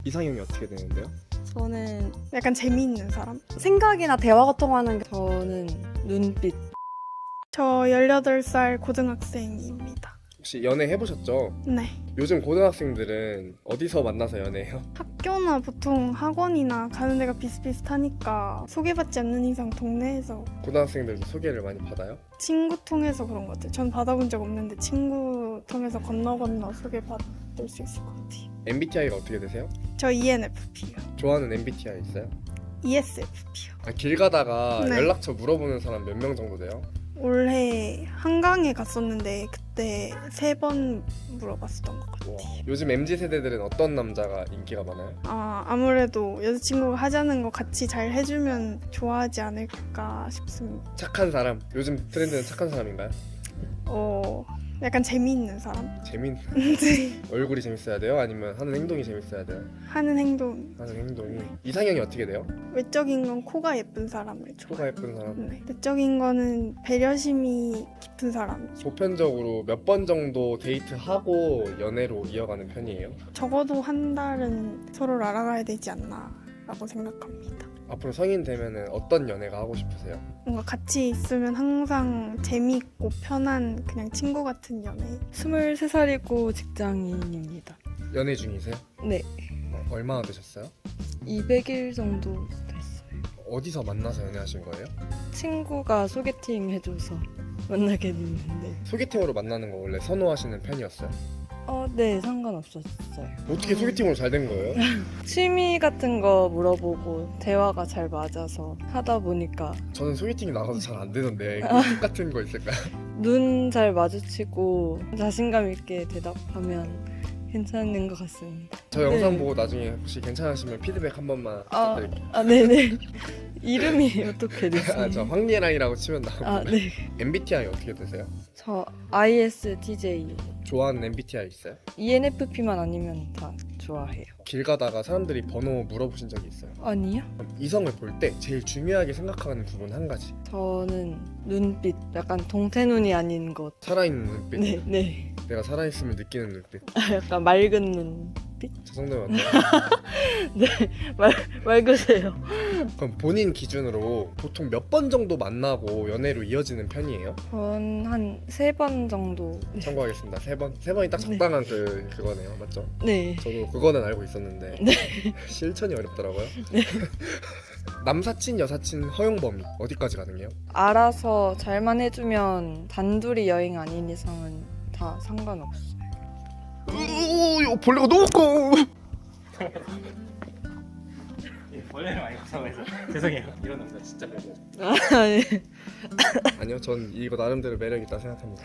이상형이 어떻게 되는데요? 저는 약간 재미있는 사람? 생각이나 대화가 통하는 게 저는 눈빛. 저 18살 고등학생입니다. 혹시 연애 해보셨죠? 네. 요즘 고등학생들은 어디서 만나서 연애해요? 학교나 보통 학원이나 가는 데가 비슷비슷하니까 소개받지 않는 이상 동네에서 고등학생들도 소개를 많이 받아요? 친구 통해서 그런 것 같아요. 전 받아본 적 없는데 친구 통해서 건너 소개받을 수 있을 것 같아요. MBTI가 어떻게 되세요? 저 ENFP요. 좋아하는 MBTI 있어요? ESFP요. 길 가다가 네. 연락처 물어보는 사람 몇 명 정도 돼요? 올해 한강에 갔었는데 그때 3번 물어봤었던 것 같아요. 요즘 MZ 세대들은 어떤 남자가 인기가 많아요? 아무래도 여자친구가 하자는 거 같이 잘 해주면 좋아하지 않을까 싶습니다. 착한 사람. 요즘 트렌드는 착한 사람인가요? 약간 재미있는 사람? 재밌는 네. 얼굴이 재밌어야 돼요? 아니면 하는 행동이 재밌어야 돼요? 하는 행동. 하는 행동이 이상형이 어떻게 돼요? 외적인 건 코가 예쁜 사람을 코가 좋아해요. 예쁜 사람. 네. 내적인 거는 배려심이 깊은 사람. 보편적으로 몇 번 정도 데이트하고 연애로 이어가는 편이에요? 적어도 한 달은 서로를 알아가야 되지 않나 라고 생각합니다. 앞으로 성인 되면은 어떤 연애가 하고 싶으세요? 뭔가 같이 있으면 항상 재미있고 편한 그냥 친구 같은 연애. 23살이고 직장인입니다. 연애 중이세요? 네, 얼마나 되셨어요? 200일 정도 됐어요. 어디서 만나서 연애하신 거예요? 친구가 소개팅 해줘서 만나게 됐는데 소개팅으로 만나는 거 원래 선호하시는 편이었어요? 네, 상관없었어요. 어떻게 소개팅으로 잘 된 거예요? 취미 같은 거 물어보고 대화가 잘 맞아서 하다 보니까 저는 소개팅이 나가서 잘 안 되던데 팁 같은 거 있을까요? 눈 잘 마주치고 자신감 있게 대답하면 괜찮은 것 같습니다. 저 영상 네. 보고 나중에 혹시 괜찮으시면 피드백 한 번만 부탁드릴게요. 네네. 이름이 어떻게 되세요? 저 황리랑이라고 치면 나오고 네. MBTI 어떻게 되세요? 저 ISTJ. 좋아하는 MBTI 있어요? ENFP만 아니면 다 좋아해요. 길 가다가 사람들이 번호 물어보신 적이 있어요? 아니요? 이성을 볼 때 제일 중요하게 생각하는 부분 한 가지. 저는 눈빛. 약간 동태눈이 아닌 것. 살아있는 눈빛. 네, 네. 내가 살아있음을 느끼는 눈빛. 약간 맑은 눈빛? 저 정도면 맞나요? 네, 맑으세요. 그럼 본인 기준으로 보통 몇 번 정도 만나고 연애로 이어지는 편이에요? 전 한 3번 정도. 참고하겠습니다. 3번? 3번이 딱 적당한 그거네요. 맞죠? 네. 저도 그거는 알고 있었는데 실천이 어렵더라고요. 남사친, 여사친 허용 범위 어디까지 가능해요? 알아서 잘만 해주면 단둘이 여행 아닌 이상은 다 상관없어요. 이거 벌레가 너무 커. 벌레를 많이 무서워해서 죄송해요. 이런 남자 진짜 별로. 네. 아니요, 전 이거 나름대로 매력 있다 생각합니다.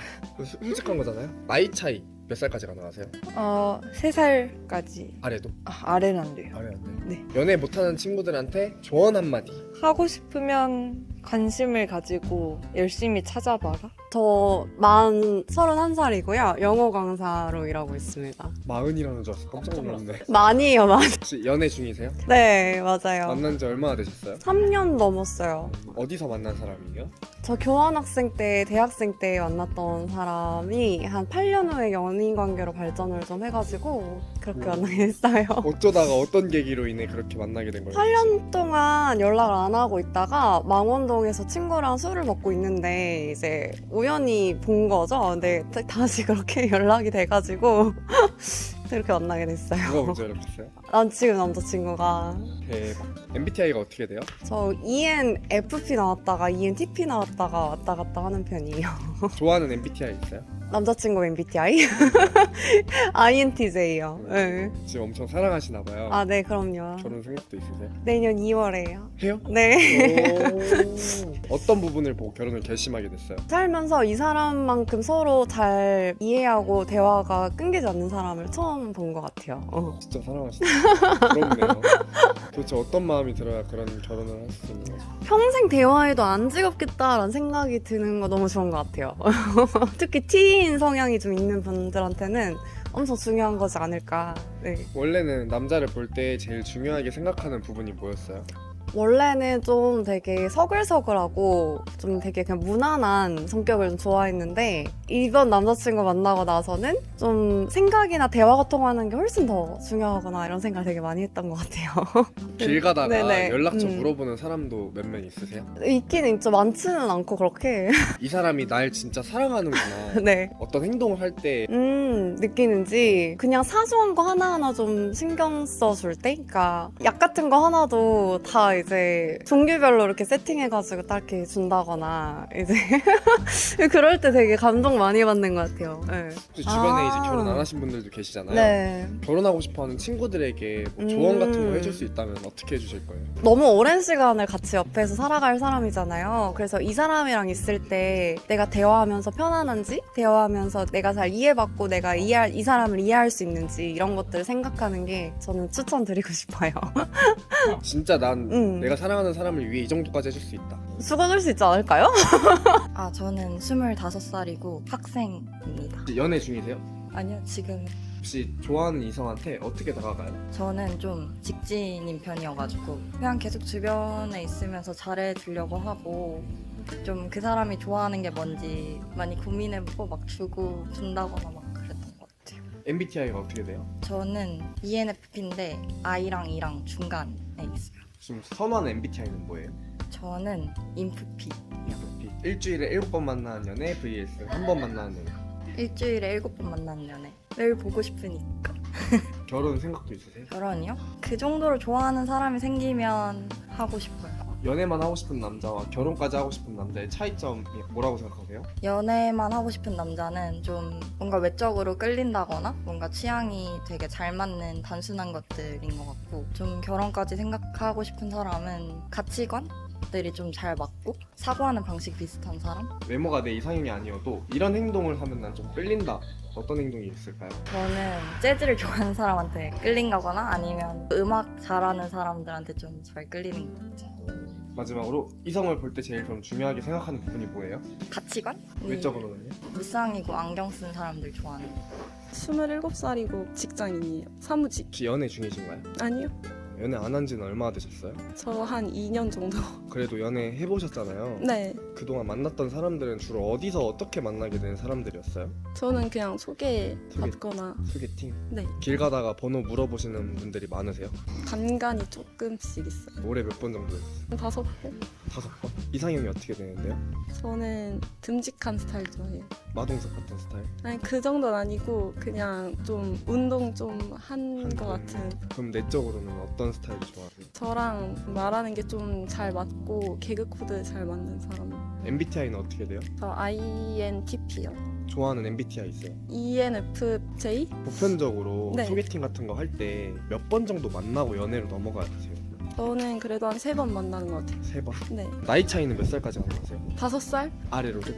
솔직한 거잖아요. 나이 차이 몇 살까지 가능하세요? 3살까지. 아래도? 아래는 안 돼요. 아래 안 돼요. 네. 연애 못하는 친구들한테 조언 한마디. 하고 싶으면 관심을 가지고 열심히 찾아봐라. 저 만 31살이고요. 영어 강사로 일하고 있습니다. 마흔이라는 줄 알았어. 깜짝 놀랐네. 많이요, 많이. 혹시 연애 중이세요? 네, 맞아요. 만난 지 얼마나 되셨어요? 3년 넘었어요. 어디서 만난 사람이에요? 저 교환학생 때, 대학생 때 만났던 사람이 한 8년 후에 연인 관계로 발전을 좀 해가지고 그렇게 만나게 됐어요. 어쩌다가 어떤 계기로 인해 그렇게 만나게 된 거예요? 8년 동안 연락을 안 하고 있다가 망원동에서 친구랑 술을 먹고 있는데 이제 우연히 본 거죠. 근데 다시 그렇게 연락이 돼가지고 이렇게 만나게 됐어요. 누가 먼저 연락했어요? 난 지금 남자친구가 대박. MBTI가 어떻게 돼요? 저 ENFP 나왔다가 ENTP 나왔다가 왔다 갔다 하는 편이에요. 좋아하는 MBTI 있어요? 남자친구 MBTI? INTJ요. 네. 지금 엄청 사랑하시나 봐요. 아, 네, 그럼요. 결혼 생각도 있으세요? 내년 2월에요. 해요? 네. 오. 어떤 부분을 보고 결혼을 결심하게 됐어요? 살면서 이 사람만큼 서로 잘 이해하고 대화가 끊기지 않는 사람을 처음 본 것 같아요. 진짜 사랑하시네요. 부럽네요. 도대체 어떤 마음이 들어야 그런 결혼을 할 수 있는 거죠? 평생 대화해도 안 즐겁겠다라는 생각이 드는 거 너무 좋은 것 같아요. 특히 T인 성향이 좀 있는 분들한테는 엄청 중요한 거지 않을까. 네. 원래는 남자를 볼 때 제일 중요하게 생각하는 부분이 뭐였어요? 원래는 좀 되게 서글서글하고 좀 되게 그냥 무난한 성격을 좀 좋아했는데 이번 남자친구 만나고 나서는 좀 생각이나 대화가 통하는 게 훨씬 더 중요하구나 이런 생각을 되게 많이 했던 것 같아요. 길 가다가 네네. 연락처 물어보는 사람도 몇 명 있으세요? 있긴 있죠. 많지는 않고 그렇게. 이 사람이 날 진짜 사랑하는구나. 네. 어떤 행동을 할 때 느끼는지 그냥 사소한 거 하나하나 좀 신경 써줄 때? 그러니까 약 같은 거 하나도 다 이제 종류별로 이렇게 세팅해가지고 딱 이렇게 준다거나 이제 그럴 때 되게 감동 많이 받는 것 같아요. 네. 혹시 주변에 아. 이제 결혼 안 하신 분들도 계시잖아요. 네. 결혼하고 싶어하는 친구들에게 뭐 조언 같은 거 해줄 수 있다면 어떻게 해주실 거예요? 너무 오랜 시간을 같이 옆에서 살아갈 사람이잖아요. 그래서 이 사람이랑 있을 때 내가 대화하면서 편안한지, 대화하면서 내가 잘 이해받고 내가 이 사람을 이해할 수 있는지 이런 것들을 생각하는 게 저는 추천드리고 싶어요. 진짜 난 내가 사랑하는 사람을 위해 이 정도까지 해줄 수 있다. 죽어줄 수 있지 않을까요? 아, 저는 25살이고 학생입니다. 혹시 연애 중이세요? 아니요, 지금 혹시 좋아하는 이성한테 어떻게 다가가요? 저는 좀 직진인 편이어가지고 그냥 계속 주변에 있으면서 잘해주려고 하고 좀 그 사람이 좋아하는 게 뭔지 많이 고민해보고 막 주고 준다거나 막 그랬던 것 같아요. MBTI가 어떻게 돼요? 저는 ENFP인데 I랑 E랑 중간에 있어요. 지금 선호하는 MBTI는 뭐예요? 저는 인프피. 일주일에 7번 만나는 연애 vs 한 번 만나는 연애. 일주일에 7번 만나는 연애. 매일 보고 싶으니까. 결혼 생각도 있으세요? 결혼이요? 그 정도로 좋아하는 사람이 생기면 하고 싶어요. 연애만 하고 싶은 남자와 결혼까지 하고 싶은 남자의 차이점이 뭐라고 생각하세요? 연애만 하고 싶은 남자는 좀 뭔가 외적으로 끌린다거나 뭔가 취향이 되게 잘 맞는 단순한 것들인 것 같고 좀 결혼까지 생각하고 싶은 사람은 가치관들이 좀 잘 맞고 사고하는 방식 비슷한 사람? 외모가 내 이상형이 아니어도 이런 행동을 하면 난 좀 끌린다. 어떤 행동이 있을까요? 저는 재즈를 좋아하는 사람한테 끌린다거나 아니면 음악 잘하는 사람들한테 좀 잘 끌리는 것 같아요. 마지막으로 이성을 볼 때 제일 그럼 중요하게 생각하는 부분이 뭐예요? 가치관? 외적으로는요? 무쌍이고 안경 쓴 사람들 좋아하는 거. 27살이고 직장인이에요. 사무직. 혹시 연애 중이신가요? 아니요. 연애 안 한 지는 얼마나 되셨어요? 저 한 2년 정도. 그래도 연애 해보셨잖아요. 네. 그동안 만났던 사람들은 주로 어디서 어떻게 만나게 된 사람들이었어요? 저는 그냥 소개받거나 소개팅? 네. 길 가다가 번호 물어보시는 분들이 많으세요? 간간이 조금씩 있어요. 올해 몇 번 정도 했어요? 5번? 5번? 이상형이 어떻게 되는데요? 저는 듬직한 스타일 좋아해요. 마동석 같은 스타일? 아니 그 정도는 아니고 그냥 좀 운동 좀 한 것 같은. 그럼 내적으로는 어떤 스타일이 좋아하세요? 저랑 말하는 게 좀 잘 맞고 개그 코드 잘 맞는 사람. MBTI는 어떻게 돼요? 저 INTP요. 좋아하는 MBTI 있어요? ENFJ? 보편적으로 네. 소개팅 같은 거 할 때 몇 번 정도 만나고 연애로 넘어가야 되세요? 저는 그래도 한 3번 만나는 것 같아요. 3번? 네. 나이 차이는 몇 살까지 가능하세요? 5살? 아래로도?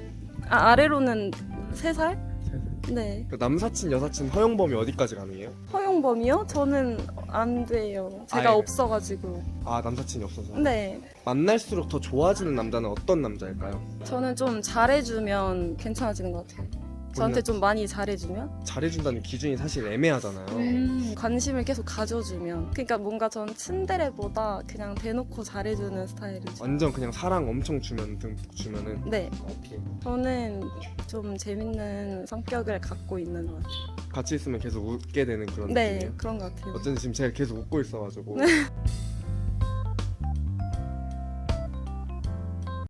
아래로는 3살? 3살? 네. 그 남사친, 여사친 허용 범위 어디까지 가능해요? 허용범위요? 저는 안 돼요. 제가 아예. 없어가지고. 아, 남사친이 없어서? 네. 만날수록 더 좋아지는 남자는 어떤 남자일까요? 저는 좀 잘해주면 괜찮아지는 것 같아요. 저한테 좀 많이 잘해주면? 잘해준다는 기준이 사실 애매하잖아요. 관심을 계속 가져주면. 그러니까 뭔가 전 츤데레보다 그냥 대놓고 잘해주는 스타일이죠. 완전 그냥 사랑 엄청 주면 듬뿍 주면은 네. 오케이. 저는 좀 재밌는 성격을 갖고 있는 것 같아요. 같이 있으면 계속 웃게 되는 그런 네, 느낌이에요. 그런 것 같아요. 어쩐지 지금 제가 계속 웃고 있어가지고